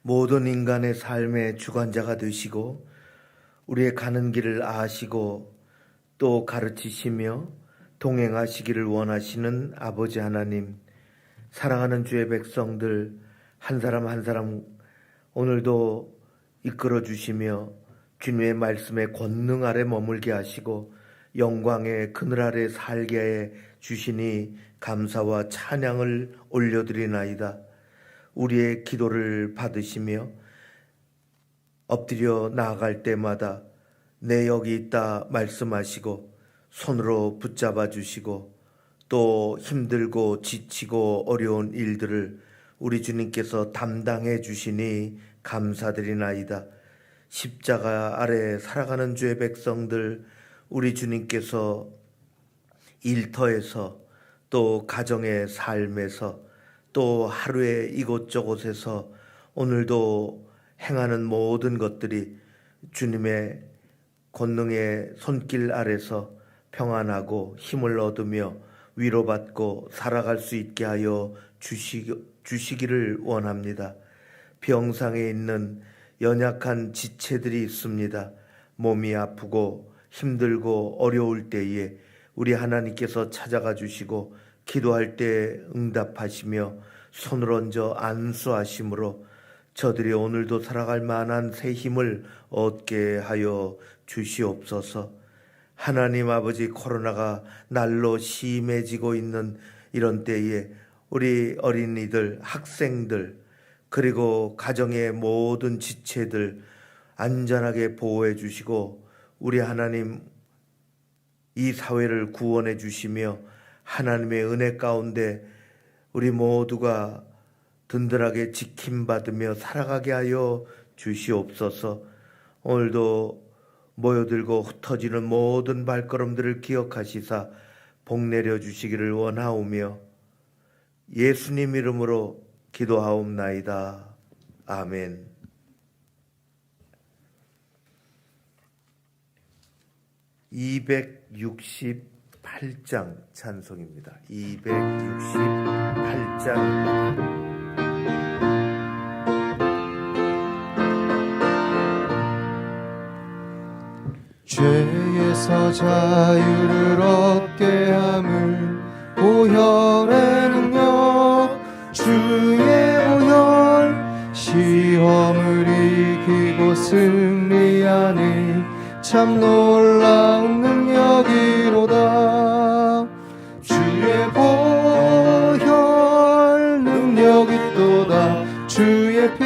모든 인간의 삶의 주관자가 되시고 우리의 가는 길을 아시고 또 가르치시며 동행하시기를 원하시는 아버지 하나님, 사랑하는 주의 백성들 한 사람 한 사람 오늘도 이끌어 주시며 주님의 말씀의 권능 아래 머물게 하시고 영광의 그늘 아래 살게 해 주시니 감사와 찬양을 올려드리나이다. 우리의 기도를 받으시며 엎드려 나아갈 때마다 내 여기 있다 말씀하시고 손으로 붙잡아 주시고 또 힘들고 지치고 어려운 일들을 우리 주님께서 담당해 주시니 감사드리나이다. 십자가 아래 살아가는 주의 백성들 우리 주님께서 일터에서 또 가정의 삶에서 또 하루의 이곳저곳에서 오늘도 행하는 모든 것들이 주님의 권능의 손길 아래서 평안하고 힘을 얻으며 위로받고 살아갈 수 있게 하여 주시기를 원합니다. 병상에 있는 연약한 지체들이 있습니다. 몸이 아프고 힘들고 어려울 때에 우리 하나님께서 찾아가 주시고 기도할 때 응답하시며 손을 얹어 안수하심으로 저들이 오늘도 살아갈 만한 새 힘을 얻게 하여 주시옵소서. 하나님 아버지, 코로나가 날로 심해지고 있는 이런 때에 우리 어린이들, 학생들 그리고 가정의 모든 지체들 안전하게 보호해 주시고 우리 하나님 이 사회를 구원해 주시며 하나님의 은혜 가운데 우리 모두가 든든하게 지킴받으며 살아가게 하여 주시옵소서. 오늘도 모여들고 흩어지는 모든 발걸음들을 기억하시사 복 내려 주시기를 원하오며 예수님 이름으로 기도하옵나이다. 아멘. (268장) 찬송입니다. 268장입니다. 죄에서 자유를 얻게 함을 보혈의 능력 주의 보혈 시험을 이기고 승리하니 참 놀라운 능력이로다. 주의 보혈 능력이 또다. 주의 피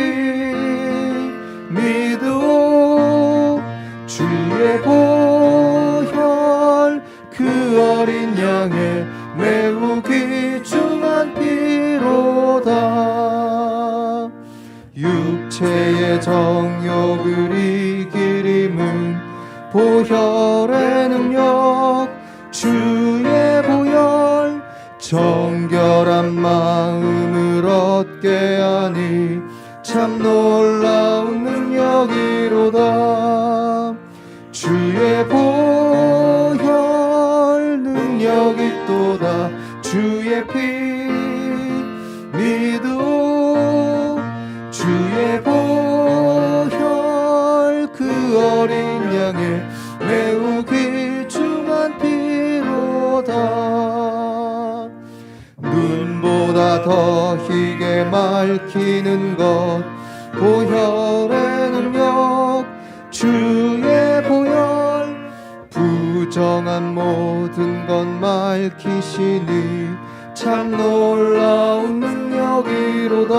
믿어 주의 보혈 그 어린 양의 매우 귀중한 피로다. 육체의 정욕을 이길 힘은 보혈의 능력 주의 보혈 정결한 마음을 얻게 하니 참 놀라운 능력이로다. 주의 보혈 능력이 또다. 주의 피 믿어 주의 보혈 그 어린 양의 매우 귀중한 피로다. 눈보다 더 희게 밝히는 것 보혈의 능력 주의 보혈 부정한 모든 것 밝히시니 참 놀라운 능력이로다.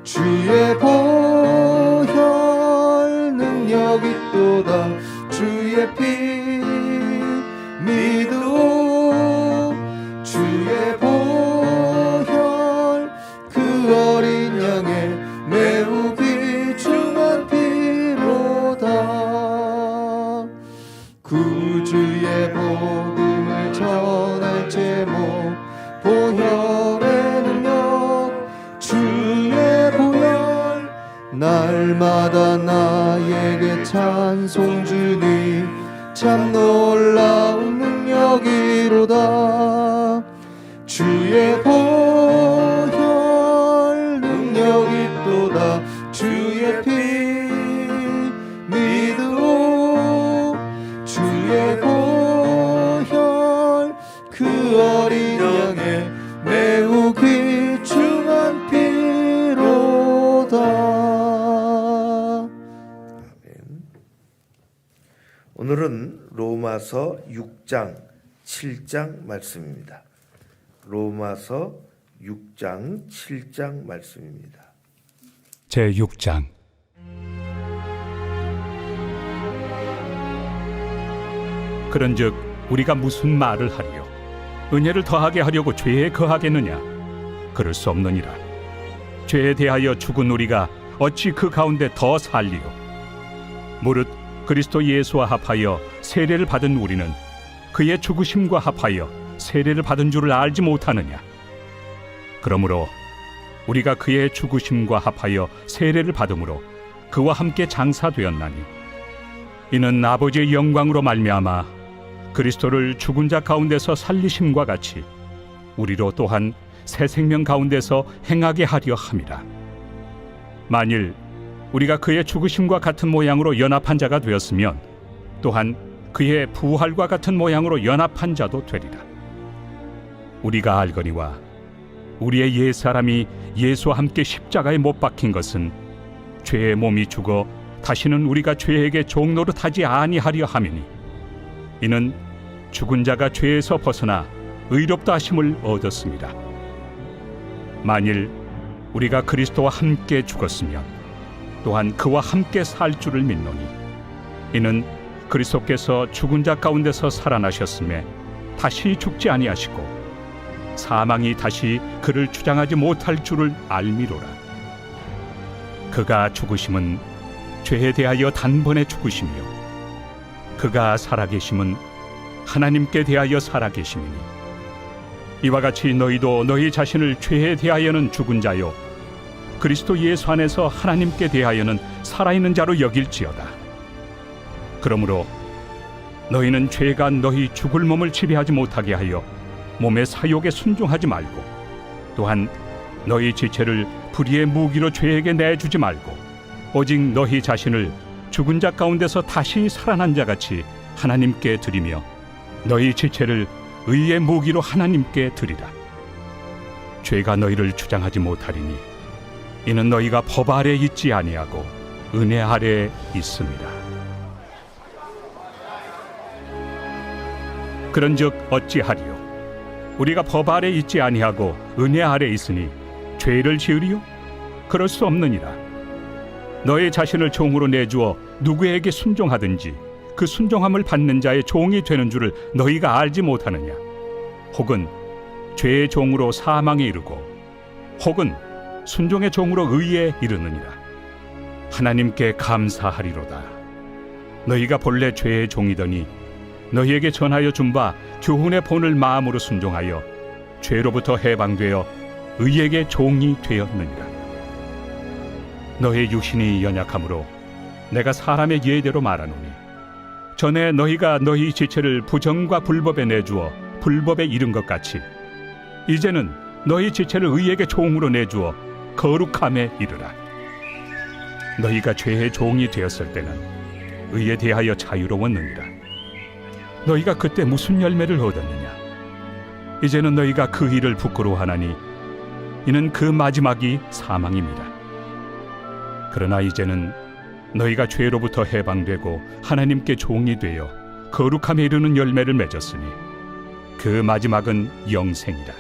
주의 보혈 능력이 또다. 주의 피 믿어 주의 보혈 그 어린 양의 매우 귀중한 피로다. 구주의 복음을 전할 제목 보혈의 능력 주의 보혈 날마다 나에게 찬송 주니 참 놀라운 능력이로다. 주의 보혈 능력이 또다. 로마서 6장 7장 말씀입니다. 로마서 6장 7장 말씀입니다. 제6장 그런즉 우리가 무슨 말을 하리요? 은혜를 더하게 하려고 죄에 거하겠느냐? 그럴 수 없느니라. 죄에 대하여 죽은 우리가 어찌 그 가운데 더 살리요? 무릇 그리스도 예수와 합하여 세례를 받은 우리는 그의 죽으심과 합하여 세례를 받은 줄을 알지 못하느냐? 그러므로 우리가 그의 죽으심과 합하여 세례를 받음으로 그와 함께 장사되었나니 이는 아버지의 영광으로 말미암아 그리스도를 죽은 자 가운데서 살리심과 같이 우리로 또한 새 생명 가운데서 행하게 하려 함이라. 만일 우리가 그의 죽으심과 같은 모양으로 연합한 자가 되었으면 또한 그의 부활과 같은 모양으로 연합한 자도 되리라. 우리가 알거니와 우리의 옛사람이 예수와 함께 십자가에 못 박힌 것은 죄의 몸이 죽어 다시는 우리가 죄에게 종노릇하지 아니하려 함이니 이는 죽은 자가 죄에서 벗어나 의롭다 하심을 얻었습니다. 만일 우리가 그리스도와 함께 죽었으면 또한 그와 함께 살 줄을 믿노니 이는 그리스도께서 죽은 자 가운데서 살아나셨음에 다시 죽지 아니하시고 사망이 다시 그를 주장하지 못할 줄을 알미로라. 그가 죽으심은 죄에 대하여 단번에 죽으시며 그가 살아계심은 하나님께 대하여 살아계심이니 이와 같이 너희도 너희 자신을 죄에 대하여는 죽은 자요 그리스도 예수 안에서 하나님께 대하여는 살아있는 자로 여길지어다. 그러므로 너희는 죄가 너희 죽을 몸을 지배하지 못하게 하여 몸의 사욕에 순종하지 말고 또한 너희 지체를 불의의 무기로 죄에게 내주지 말고 오직 너희 자신을 죽은 자 가운데서 다시 살아난 자같이 하나님께 드리며 너희 지체를 의의 무기로 하나님께 드리라. 죄가 너희를 주장하지 못하리니 이는 너희가 법 아래 있지 아니하고 은혜 아래 있습니다. 그런즉 어찌하리요? 우리가 법 아래 있지 아니하고 은혜 아래 있으니 죄를 지으리요? 그럴 수 없느니라. 너의 자신을 종으로 내주어 누구에게 순종하든지 그 순종함을 받는 자의 종이 되는 줄을 너희가 알지 못하느냐? 혹은 죄의 종으로 사망에 이르고 혹은 순종의 종으로 의에 이르느니라. 하나님께 감사하리로다. 너희가 본래 죄의 종이더니 너희에게 전하여 준 바 교훈의 본을 마음으로 순종하여 죄로부터 해방되어 의에게 종이 되었느니라. 너희 육신이 연약함으로 내가 사람의 예대로 말하노니 전에 너희가 너희 지체를 부정과 불법에 내주어 불법에 이른 것 같이 이제는 너희 지체를 의에게 종으로 내주어 거룩함에 이르라. 너희가 죄의 종이 되었을 때는 의에 대하여 자유로웠느니라. 너희가 그때 무슨 열매를 얻었느냐? 이제는 너희가 그 일을 부끄러워하나니 이는 그 마지막이 사망입니다. 그러나 이제는 너희가 죄로부터 해방되고 하나님께 종이 되어 거룩함에 이르는 열매를 맺었으니 그 마지막은 영생이라.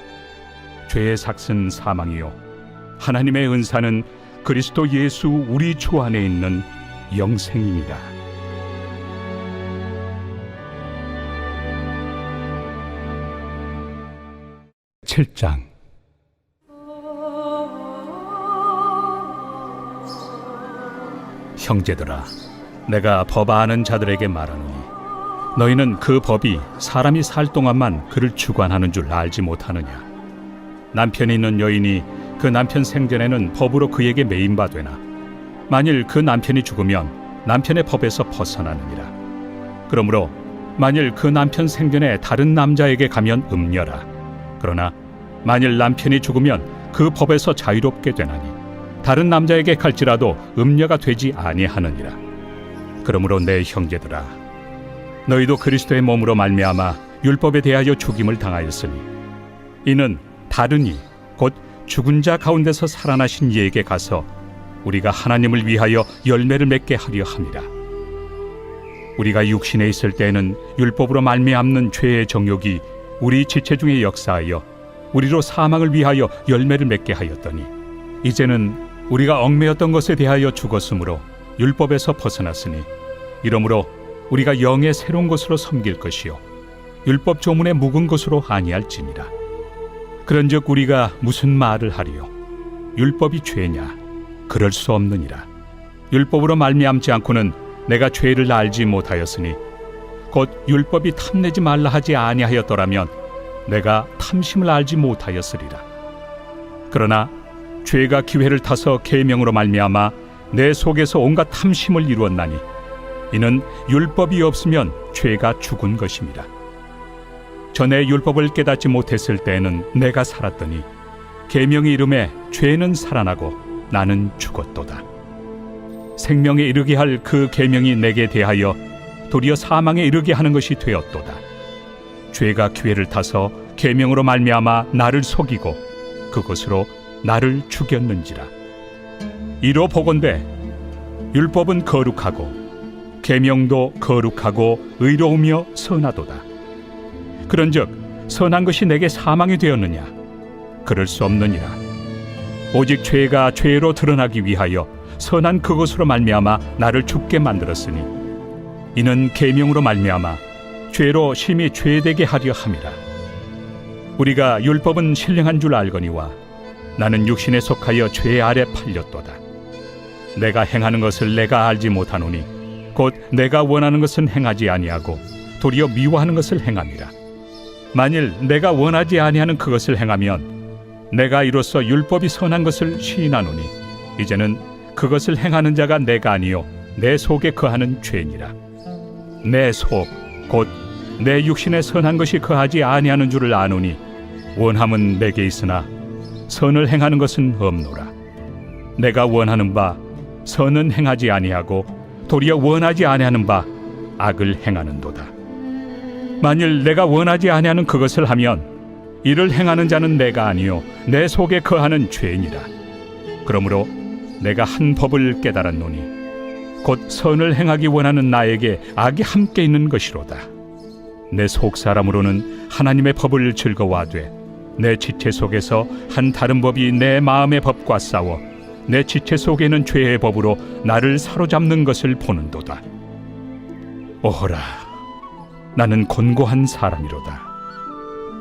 죄의 삭은 사망이요 하나님의 은사는 그리스도 예수 우리 주 안에 있는 영생입니다. (7장) 형제들아, 내가 법 아는 자들에게 말하노니 너희는 그 법이 사람이 살 동안만 그를 주관하는 줄 알지 못하느냐? 남편이 있는 여인이 그 남편 생전에는 법으로 그에게 매인 바 되나 만일 그 남편이 죽으면 남편의 법에서 벗어나느니라. 그러므로 만일 그 남편 생전에 다른 남자에게 가면 음녀라. 그러나 만일 남편이 죽으면 그 법에서 자유롭게 되나니 다른 남자에게 갈지라도 음녀가 되지 아니하느니라. 그러므로 내 형제들아, 너희도 그리스도의 몸으로 말미암아 율법에 대하여 죽임을 당하였으니 이는 다른 이 곧 죽은 자 가운데서 살아나신 이에게 가서 우리가 하나님을 위하여 열매를 맺게 하려 함이라. 우리가 육신에 있을 때에는 율법으로 말미암는 죄의 정욕이 우리 지체 중에 역사하여 우리로 사망을 위하여 열매를 맺게 하였더니 이제는 우리가 얽매였던 것에 대하여 죽었으므로 율법에서 벗어났으니 이러므로 우리가 영의 새로운 것으로 섬길 것이요 율법 조문의 묵은 것으로 아니할지니라. 그런즉 우리가 무슨 말을 하리요? 율법이 죄냐? 그럴 수 없느니라. 율법으로 말미암지 않고는 내가 죄를 알지 못하였으니 곧 율법이 탐내지 말라 하지 아니하였더라면 내가 탐심을 알지 못하였으리라. 그러나 죄가 기회를 타서 계명으로 말미암아 내 속에서 온갖 탐심을 이루었나니 이는 율법이 없으면 죄가 죽은 것입니다. 전에 율법을 깨닫지 못했을 때에는 내가 살았더니 계명이 이름에 죄는 살아나고 나는 죽었도다. 생명에 이르게 할 그 계명이 내게 대하여 도리어 사망에 이르게 하는 것이 되었도다. 죄가 기회를 타서 계명으로 말미암아 나를 속이고 그것으로 나를 죽였는지라. 이로 보건대 율법은 거룩하고 계명도 거룩하고 의로우며 선하도다. 그런즉 선한 것이 내게 사망이 되었느냐? 그럴 수 없느니라. 오직 죄가 죄로 드러나기 위하여 선한 그것으로 말미암아 나를 죽게 만들었으니 이는 계명으로 말미암아 죄로 심히 죄되게 하려 함이라. 우리가 율법은 신령한 줄 알거니와 나는 육신에 속하여 죄 아래 팔렸도다. 내가 행하는 것을 내가 알지 못하노니 곧 내가 원하는 것은 행하지 아니하고 도리어 미워하는 것을 행함이라. 만일 내가 원하지 아니하는 그것을 행하면 내가 이로써 율법이 선한 것을 시인하노니 이제는 그것을 행하는 자가 내가 아니요 내 속에 거하는 죄니라. 내 속 곧 내 육신에 선한 것이 거하지 아니하는 줄을 아노니 원함은 내게 있으나 선을 행하는 것은 없노라. 내가 원하는 바 선은 행하지 아니하고 도리어 원하지 아니하는 바 악을 행하는도다. 만일 내가 원하지 아니하는 그것을 하면 이를 행하는 자는 내가 아니요 내 속에 거하는 죄니라. 그러므로 내가 한 법을 깨달았노니 곧 선을 행하기 원하는 나에게 악이 함께 있는 것이로다. 내 속사람으로는 하나님의 법을 즐거워하되 내 지체 속에서 한 다른 법이 내 마음의 법과 싸워 내 지체 속에는 죄의 법으로 나를 사로잡는 것을 보는도다. 오호라, 나는 곤고한 사람이로다.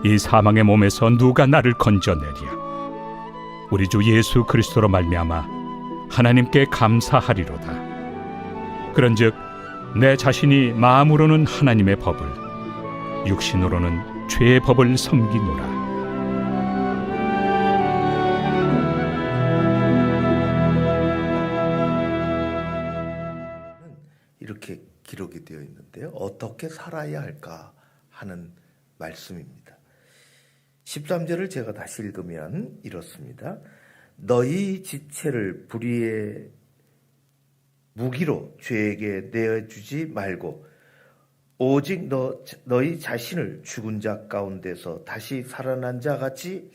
이 사망의 몸에서 누가 나를 건져내랴. 우리 주 예수 그리스도로 말미암아 하나님께 감사하리로다. 그런즉 내 자신이 마음으로는 하나님의 법을 육신으로는 죄의 법을 섬기노라. 이렇게 기록이 되어 있는데요. 어떻게 살아야 할까 하는 말씀입니다. 13절을 제가 다시 읽으면 이렇습니다. 너희 지체를 불의의 무기로 죄에게 내어주지 말고 오직 너희 자신을 죽은 자 가운데서 다시 살아난 자 같이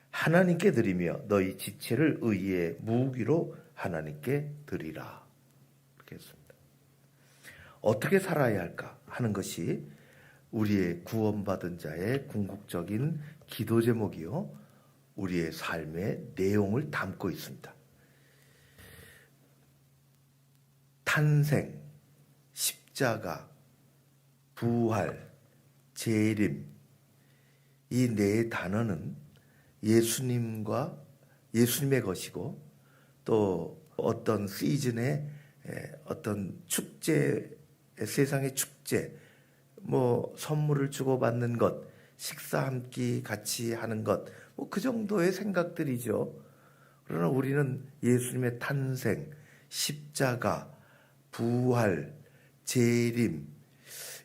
하나님께 드리며 너희 지체를 의의 무기로 하나님께 드리라. 이렇게 했습니다. 어떻게 살아야 할까 하는 것이 우리의 구원받은 자의 궁극적인 기도 제목이요, 우리의 삶의 내용을 담고 있습니다. 탄생, 십자가, 부활, 재림, 이 네 단어는 예수님의 것이고 또 어떤 시즌의 어떤 축제, 세상의 축제, 선물을 주고받는 것, 식사 한 끼 같이 하는 것, 그 정도의 생각들이죠. 그러나 우리는 예수님의 탄생, 십자가, 부활, 재림,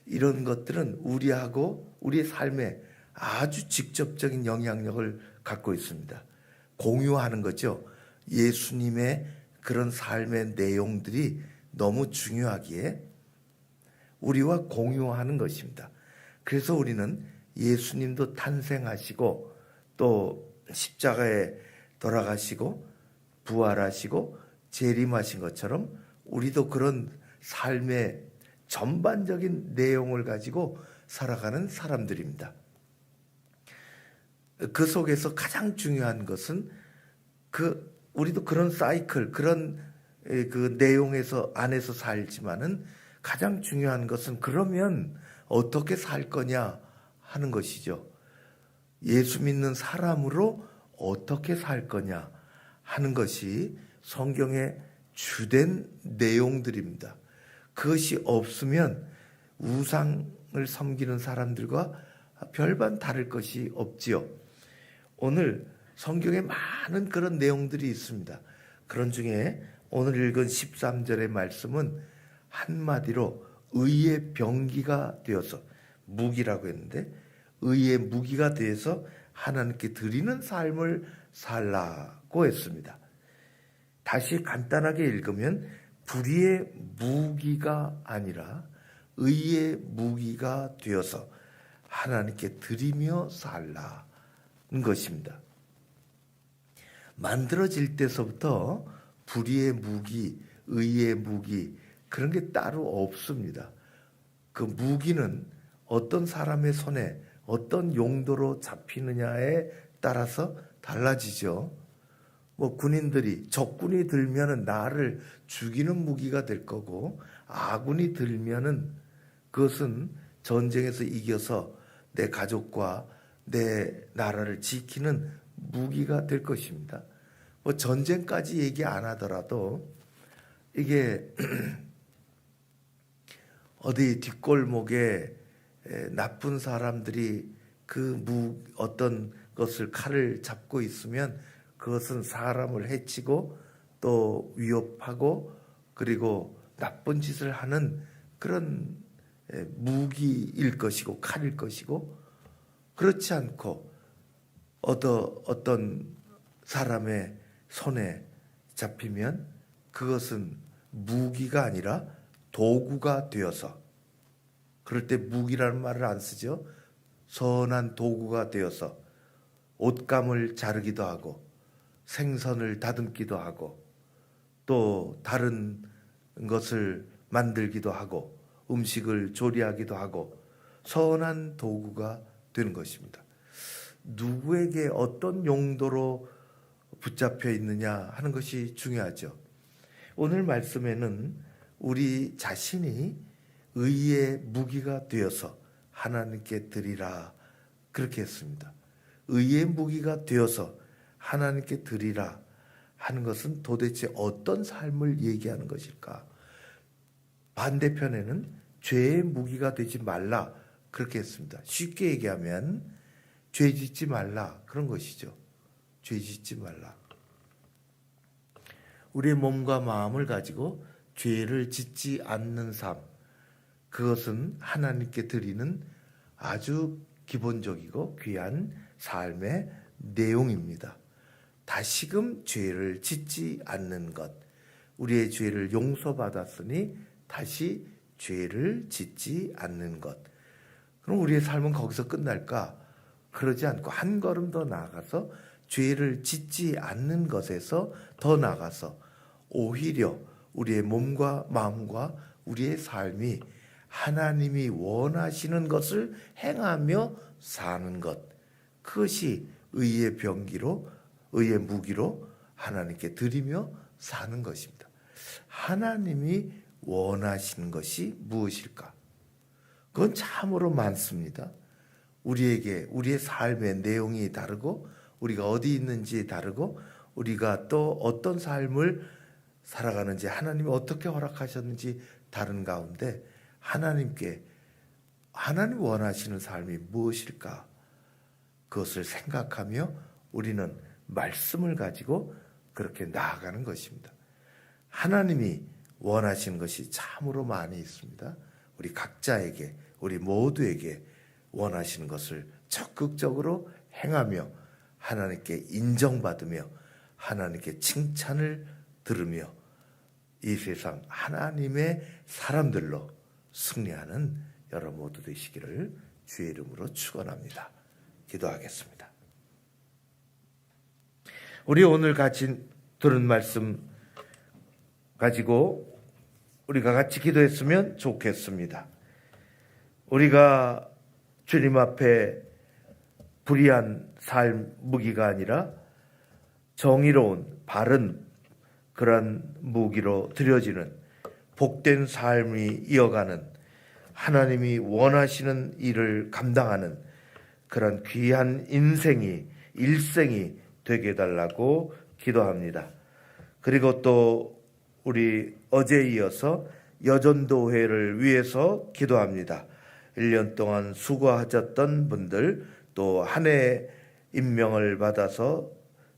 이런 것들은 우리하고 우리의 삶에 아주 직접적인 영향력을 갖고 있습니다. 공유하는 거죠. 예수님의 그런 삶의 내용들이 너무 중요하기에 우리와 공유하는 것입니다. 그래서 우리는 예수님도 탄생하시고 또 십자가에 돌아가시고 부활하시고 재림하신 것처럼 우리도 그런 삶의 전반적인 내용을 가지고 살아가는 사람들입니다. 그 속에서 가장 중요한 것은 우리도 그런 사이클, 그런 그 내용에서 안에서 살지만은 가장 중요한 것은 그러면 어떻게 살 거냐 하는 것이죠. 예수 믿는 사람으로 어떻게 살 거냐 하는 것이 성경의 주된 내용들입니다. 그것이 없으면 우상을 섬기는 사람들과 별반 다를 것이 없지요. 오늘 성경에 많은 그런 내용들이 있습니다. 그런 중에 오늘 읽은 13절의 말씀은 한마디로 의의 병기가 되어서, 무기라고 했는데 의의 무기가 되어서 하나님께 드리는 삶을 살라고 했습니다. 다시 간단하게 읽으면 불의의 무기가 아니라 의의 무기가 되어서 하나님께 드리며 살라는 것입니다. 만들어질 때서부터 불의의 무기, 의의 무기 그런 게 따로 없습니다. 그 무기는 어떤 사람의 손에 어떤 용도로 잡히느냐에 따라서 달라지죠. 군인들이 적군이 들면은 나를 죽이는 무기가 될 거고, 아군이 들면은 그것은 전쟁에서 이겨서 내 가족과 내 나라를 지키는 무기가 될 것입니다. 전쟁까지 얘기 안 하더라도 이게 어디 뒷골목에 나쁜 사람들이 어떤 것을 칼을 잡고 있으면 그것은 사람을 해치고 또 위협하고 그리고 나쁜 짓을 하는 그런 무기일 것이고 칼일 것이고, 그렇지 않고 어떤 사람의 손에 잡히면 그것은 무기가 아니라 도구가 되어서, 그럴 때 무기라는 말을 안 쓰죠. 선한 도구가 되어서 옷감을 자르기도 하고 생선을 다듬기도 하고 또 다른 것을 만들기도 하고 음식을 조리하기도 하고 선한 도구가 되는 것입니다. 누구에게 어떤 용도로 붙잡혀 있느냐 하는 것이 중요하죠. 오늘 말씀에는 우리 자신이 의의 무기가 되어서 하나님께 드리라 그렇게 했습니다. 의의 무기가 되어서 하나님께 드리라 하는 것은 도대체 어떤 삶을 얘기하는 것일까? 반대편에는 죄의 무기가 되지 말라 그렇게 했습니다. 쉽게 얘기하면 죄 짓지 말라 그런 것이죠. 죄 짓지 말라. 우리의 몸과 마음을 가지고 죄를 짓지 않는 삶, 그것은 하나님께 드리는 아주 기본적이고 귀한 삶의 내용입니다. 다시금 죄를 짓지 않는 것, 우리의 죄를 용서받았으니 다시 죄를 짓지 않는 것. 그럼 우리의 삶은 거기서 끝날까? 그러지 않고 한 걸음 더 나아가서 죄를 짓지 않는 것에서 더 나아가서 오히려 우리의 몸과 마음과 우리의 삶이 하나님이 원하시는 것을 행하며 사는 것, 그것이 의의 병기로, 의의 무기로 하나님께 드리며 사는 것입니다. 하나님이 원하시는 것이 무엇일까? 그건 참으로 많습니다. 우리에게 우리의 삶의 내용이 다르고 우리가 어디 있는지 다르고 우리가 또 어떤 삶을 살아가는지 하나님이 어떻게 허락하셨는지 다른 가운데 하나님 원하시는 삶이 무엇일까? 그것을 생각하며 우리는 말씀을 가지고 그렇게 나아가는 것입니다. 하나님이 원하시는 것이 참으로 많이 있습니다. 우리 각자에게, 우리 모두에게 원하시는 것을 적극적으로 행하며 하나님께 인정받으며 하나님께 칭찬을 들으며 이 세상 하나님의 사람들로 승리하는 여러분 모두 되시기를 주의 이름으로 축원합니다. 기도하겠습니다. 우리 오늘 같이 들은 말씀 가지고 우리가 같이 기도했으면 좋겠습니다. 우리가 주님 앞에 불의한 삶 무기가 아니라 정의로운 바른 그런 무기로 드려지는 복된 삶이 이어가는 하나님이 원하시는 일을 감당하는 그런 귀한 일생이 되게 해달라고 기도합니다. 그리고 또 우리 어제에 이어서 여전도회를 위해서 기도합니다. 1년 동안 수고하셨던 분들, 또 한 해 임명을 받아서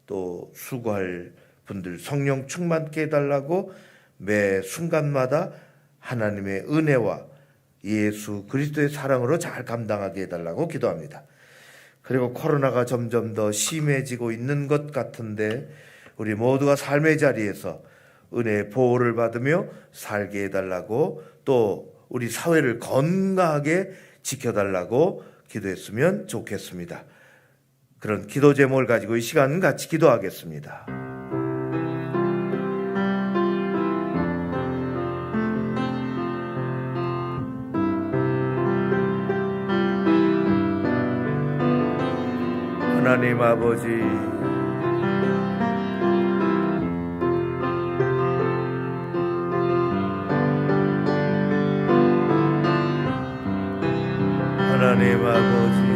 또 수고할 분들 성령 충만케 해달라고 매 순간마다 하나님의 은혜와 예수 그리스도의 사랑으로 잘 감당하게 해달라고 기도합니다. 그리고 코로나가 점점 더 심해지고 있는 것 같은데 우리 모두가 삶의 자리에서 은혜의 보호를 받으며 살게 해달라고, 또 우리 사회를 건강하게 지켜달라고 기도했으면 좋겠습니다. 그런 기도 제목을 가지고 이 시간 같이 기도하겠습니다. 하나님 아버지, 하나님 아버지,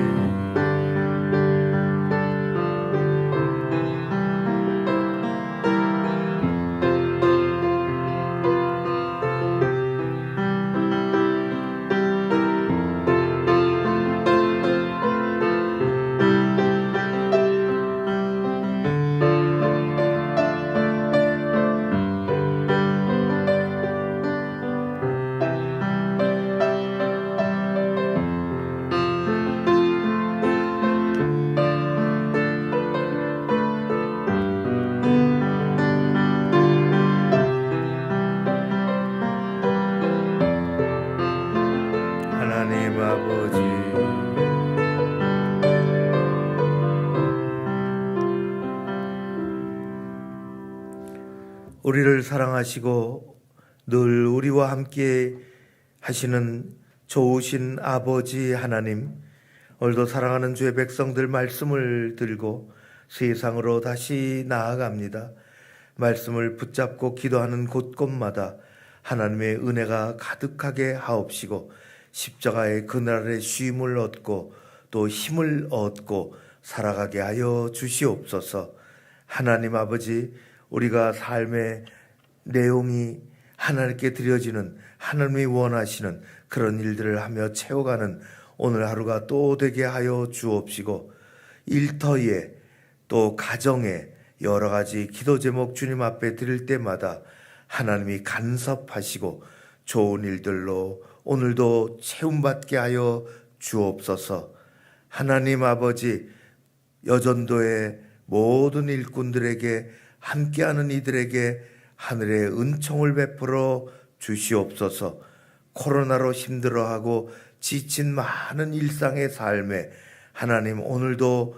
하나님 아버지, 우리를 사랑하시고 늘 우리와 함께 하시는 좋으신 아버지 하나님, 오늘도 사랑하는 주의 백성들 말씀을 들고 세상으로 다시 나아갑니다. 말씀을 붙잡고 기도하는 곳곳마다 하나님의 은혜가 가득하게 하옵시고 십자가의 그날의 쉼을 얻고 또 힘을 얻고 살아가게 하여 주시옵소서. 하나님 아버지, 우리가 삶의 내용이 하나님께 드려지는, 하나님이 원하시는 그런 일들을 하며 채워가는 오늘 하루가 또 되게 하여 주옵시고, 일터에 또 가정에 여러 가지 기도 제목 주님 앞에 드릴 때마다 하나님이 간섭하시고 좋은 일들로 오늘도 채움받게 하여 주옵소서. 하나님 아버지, 여전도의 모든 일꾼들에게, 함께하는 이들에게 하늘의 은총을 베풀어 주시옵소서. 코로나로 힘들어하고 지친 많은 일상의 삶에 하나님 오늘도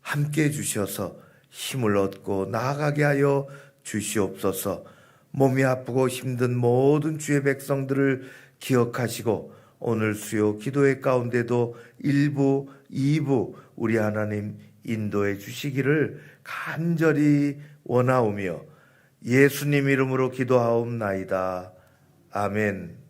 함께 주셔서 힘을 얻고 나아가게 하여 주시옵소서. 몸이 아프고 힘든 모든 주의 백성들을 기억하시고 오늘 수요 기도회 가운데도 1부, 2부 우리 하나님 인도해 주시기를 간절히 원하오며 예수님 이름으로 기도하옵나이다. 아멘.